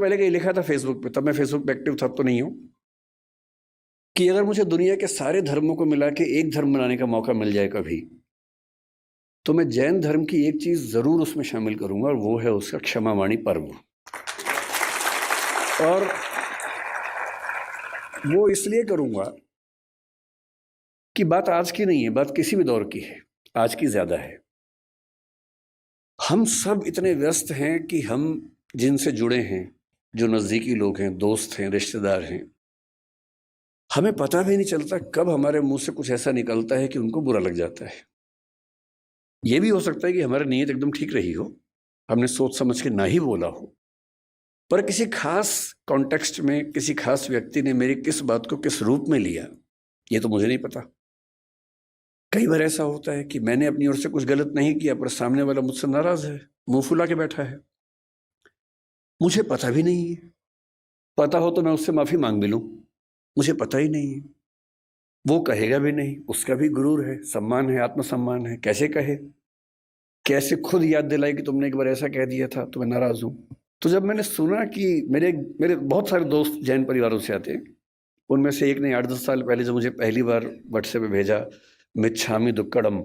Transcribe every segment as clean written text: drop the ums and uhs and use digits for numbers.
पहले कहीं लिखा था फेसबुक पे, तब मैं फेसबुक पे एक्टिव था तो नहीं हूँ, कि अगर मुझे दुनिया के सारे धर्मों को मिला के एक धर्म बनाने का मौका मिल जाए कभी, तो मैं जैन धर्म की एक चीज जरूर उसमें शामिल करूंगा, और वो है उसका क्षमावाणी पर्व। और वो इसलिए करूंगा कि बात आज की नहीं है, बात किसी भी दौर की है, आज की ज्यादा है। हम सब इतने व्यस्त हैं कि हम जिनसे जुड़े हैं, जो नजदीकी लोग हैं, दोस्त हैं, रिश्तेदार हैं, हमें पता भी नहीं चलता कब हमारे मुंह से कुछ ऐसा निकलता है कि उनको बुरा लग जाता है। यह भी हो सकता है कि हमारी नीयत एकदम ठीक रही हो, हमने सोच समझ के ना ही बोला हो, पर किसी खास कॉन्टेक्स्ट में किसी खास व्यक्ति ने मेरी किस बात को किस रूप में लिया, ये तो मुझे नहीं पता। कई बार ऐसा होता है कि मैंने अपनी ओर से कुछ गलत नहीं किया, पर सामने वाला मुझसे नाराज है, मुंह फुला के बैठा है, मुझे पता भी नहीं है। पता हो तो मैं उससे माफी मांग भी लूं, मुझे पता ही नहीं है। वो कहेगा भी नहीं, उसका भी गुरूर है, सम्मान है, आत्मसम्मान है, कैसे कहे, कैसे खुद याद दिलाए कि तुमने एक बार ऐसा कह दिया था तो मैं नाराज हूं। तो जब मैंने सुना कि मेरे मेरे बहुत सारे दोस्त जैन परिवारों से आते हैं, उनमें से एक ने 8-10 साल पहले जब मुझे पहली बार व्हाट्सएप पे भेजा मिच्छामी दुक्कड़म,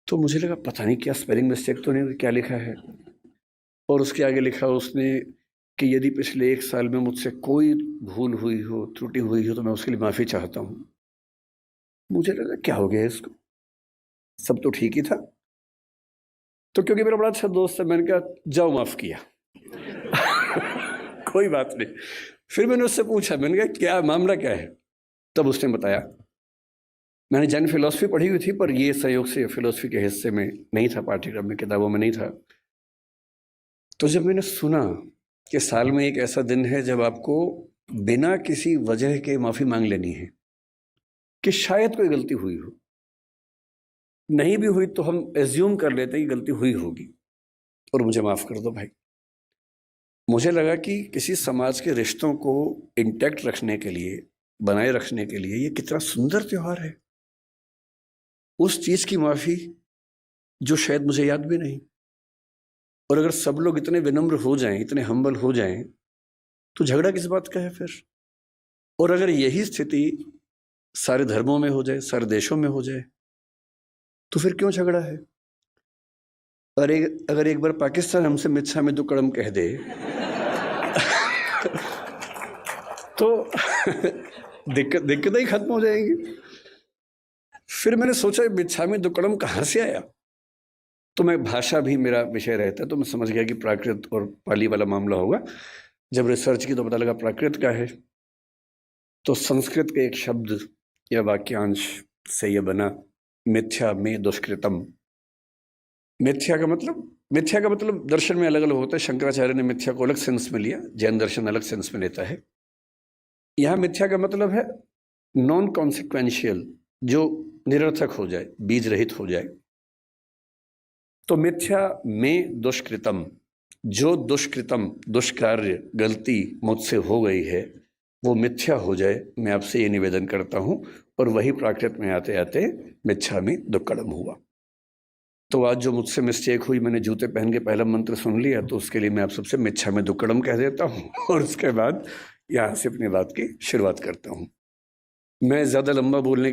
तो मुझे लगा पता नहीं क्या स्पेलिंग मिस्टेक तो नहीं, क्या लिखा है। और उसके आगे लिखा उसने कि यदि पिछले 1 साल में मुझसे कोई भूल हुई हो, त्रुटि हुई हो, तो मैं उसके लिए माफी चाहता हूं। मुझे लगा क्या हो गया इसको, सब तो ठीक ही था। तो क्योंकि मेरा बड़ा अच्छा दोस्त है, मैंने कहा जाओ माफ किया। कोई बात नहीं। फिर मैंने उससे पूछा, मैंने कहा क्या मामला क्या है, तब उसने बताया। मैंने जैन फिलॉसफी पढ़ी हुई थी, पर ये संयोग से फिलॉसफी के हिस्से में नहीं था, पाठ्यक्रम में, किताबों में नहीं था। तो जब मैंने सुना कि साल में एक ऐसा दिन है जब आपको बिना किसी वजह के माफी मांग लेनी है, कि शायद कोई गलती हुई हो, नहीं भी हुई तो हम एज्यूम कर लेते हैं कि गलती हुई होगी, और मुझे माफ कर दो भाई। मुझे लगा कि किसी समाज के रिश्तों को इंटैक्ट रखने के लिए, बनाए रखने के लिए, ये कितना सुंदर त्योहार है। उस चीज की माफी जो शायद मुझे याद भी नहीं। और अगर सब लोग इतने विनम्र हो जाएं, इतने हम्बल हो जाएं, तो झगड़ा किस बात का है फिर। और अगर यही स्थिति सारे धर्मों में हो जाए, सारे देशों में हो जाए, तो फिर क्यों झगड़ा है। और अगर एक बार पाकिस्तान हमसे मिच्छामी दुक्कड़म कह दे तो दिक्कतें ही खत्म हो जाएंगी। फिर मैंने सोचा मिच्छामी दुक्कड़म कहाँ से आया। तो मैं, भाषा भी मेरा विषय रहता है, तो मैं समझ गया कि प्राकृत और पाली वाला मामला होगा। जब रिसर्च की तो पता लगा प्राकृत का है। तो संस्कृत के एक शब्द या वाक्यांश से यह बना मिथ्या में दुष्कृतम। मिथ्या का मतलब दर्शन में अलग अलग होता है। शंकराचार्य ने मिथ्या को अलग सेंस में लिया, जैन दर्शन अलग सेंस में लेता है। यहां मिथ्या का मतलब है नॉन कॉन्सिक्वेंशियल, जो निरर्थक हो जाए, बीज रहित हो जाए। तो मिथ्या में दुष्कृतम, जो दुष्कृतम, दुष्कार्य, गलती मुझसे हो गई है, वो मिथ्या हो जाए, मैं आपसे ये निवेदन करता हूं। और वही प्राकृत में आते आते मिच्छामी दुक्कड़म हुआ। तो आज जो मुझसे मिस्टेक हुई, मैंने जूते पहन के पहला मंत्र सुन लिया, तो उसके लिए मैं आप सबसे मिच्छामी दुक्कड़म कह देता हूँ, और उसके बाद यहाँ से अपनी बात की शुरुआत करता हूँ। मैं ज्यादा लंबा बोलने